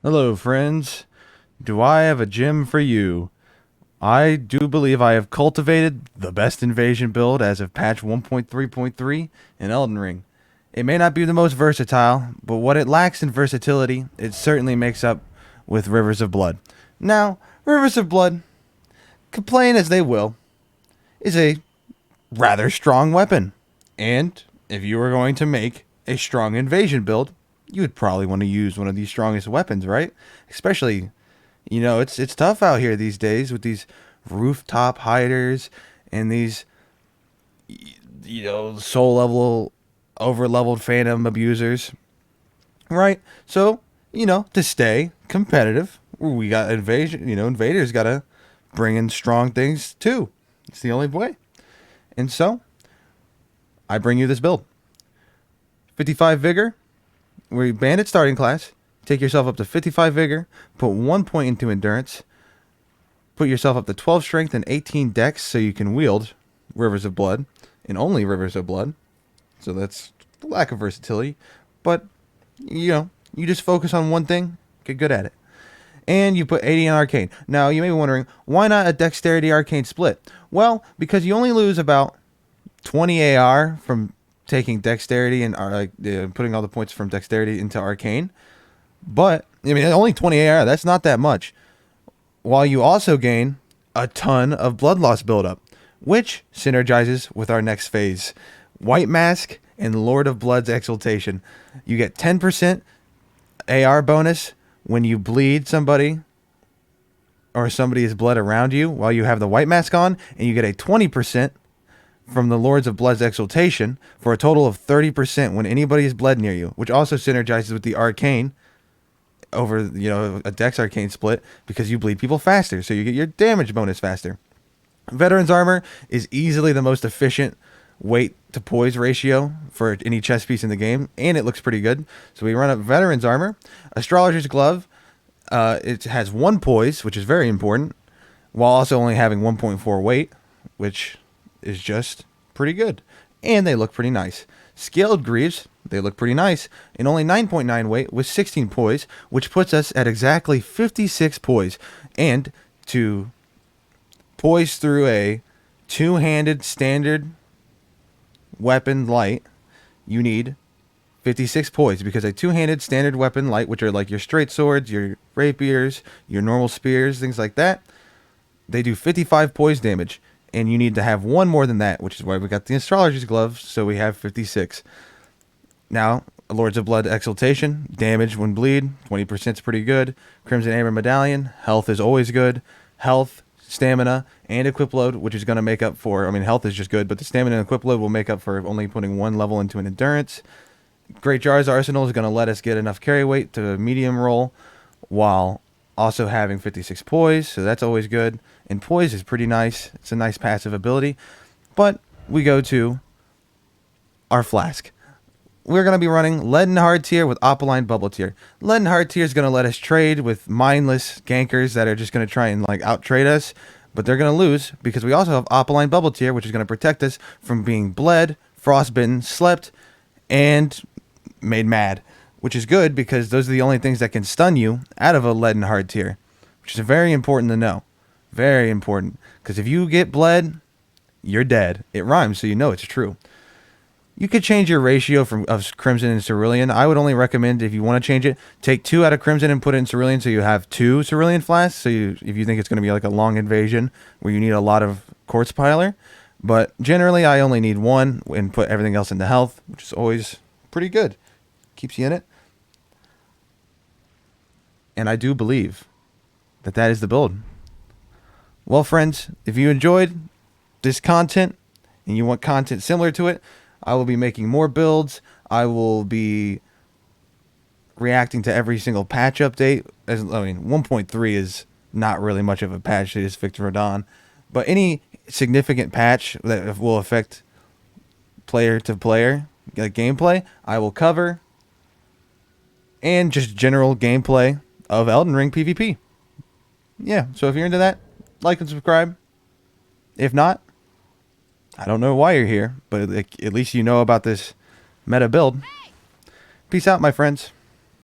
Hello, friends. Do I have a gem for you? I do believe I have cultivated the best invasion build as of patch 1.3.3 in Elden Ring. It may not be the most versatile, but what it lacks in versatility, it certainly makes up with Rivers of Blood. Now, Rivers of Blood, complain as they will, is a rather strong weapon. And if you were going to make a strong invasion build, you would probably want to use one of these strongest weapons, right? Especially, it's tough out here these days with these rooftop hiders and these soul level over leveled phantom abusers, right? So, to stay competitive, we got invasion, invaders got to bring in strong things too. It's the only way. And so, I bring you this build. 55 vigor, where you bandit starting class, take yourself up to 55 vigor, put 1 point into endurance, put yourself up to 12 strength and 18 dex so you can wield Rivers of Blood, and only Rivers of Blood. So that's the lack of versatility. But, you just focus on one thing, get good at it. And you put 80 in Arcane. Now, you may be wondering, why not a Dexterity Arcane split? Well, because you only lose about 20 AR from taking Dexterity and putting all the points from Dexterity into Arcane. But, I mean, only 20 AR, that's not that much. While you also gain a ton of Blood Loss buildup, which synergizes with our next phase. White Mask and Lord of Blood's Exaltation. You get 10% AR bonus when you bleed somebody or somebody is bled around you while you have the White Mask on, and you get a 20% from the Lords of Blood's Exaltation for a total of 30% when anybody is bled near you, which also synergizes with the Arcane over, a Dex Arcane split because you bleed people faster, so you get your damage bonus faster. Veteran's Armor is easily the most efficient weight to poise ratio for any chest piece in the game, and it looks pretty good. So we run up Veteran's Armor. Astrologer's Glove, it has 1 poise, which is very important, while also only having 1.4 weight, which is just pretty good. And they look pretty nice. Scaled Greaves, they look pretty nice, and only 9.9 weight with 16 poise, which puts us at exactly 56 poise. And to poise through a two-handed standard weapon light, you need 56 poise, because a two-handed standard weapon light, which are like your straight swords, your rapiers, your normal spears, things like that, they do 55 poise damage, and you need to have one more than that, which is why we got the Astrologer's Glove, so we have 56. Now, Lords of Blood Exaltation, damage when bleed, 20% is pretty good. Crimson Amber Medallion, health is always good. Health, stamina, and equip load, which is going to make up for, health is just good, but the stamina and equip load will make up for only putting 1 level into an endurance. Great Jar's Arsenal is going to let us get enough carry weight to medium roll while also having 56 poise, so that's always good. And poise is pretty nice. It's a nice passive ability. But we go to our flask. We're going to be running Lead and Hard Tier with Opaline Bubble Tier. Lead and Hard Tier is going to let us trade with mindless gankers that are just going to try and out-trade us, but they're going to lose because we also have Opaline Bubble Tier, which is going to protect us from being bled, frostbitten, slept, and made mad, which is good because those are the only things that can stun you out of a Lead and Hard Tier, which is very important to know. Very important, because if you get bled, you're dead. It rhymes, so you know it's true. You could change your ratio of Crimson and Cerulean. I would only recommend, if you want to change it, take 2 out of Crimson and put it in Cerulean, so you have 2 Cerulean flasks. So if you think it's going to be like a long invasion where you need a lot of Quartz Piler. But generally, I only need 1 and put everything else into health, which is always pretty good. Keeps you in it. And I do believe that that is the build. Well, friends, if you enjoyed this content and you want content similar to it, I will be making more builds. I will be reacting to every single patch update. 1.3 is not really much of a patch. It is Victor Rodon. But any significant patch that will affect player-to-player gameplay, I will cover. And just general gameplay of Elden Ring PvP. Yeah, so if you're into that, like and subscribe. If not, I don't know why you're here, but at least you know about this meta build. Peace out, my friends.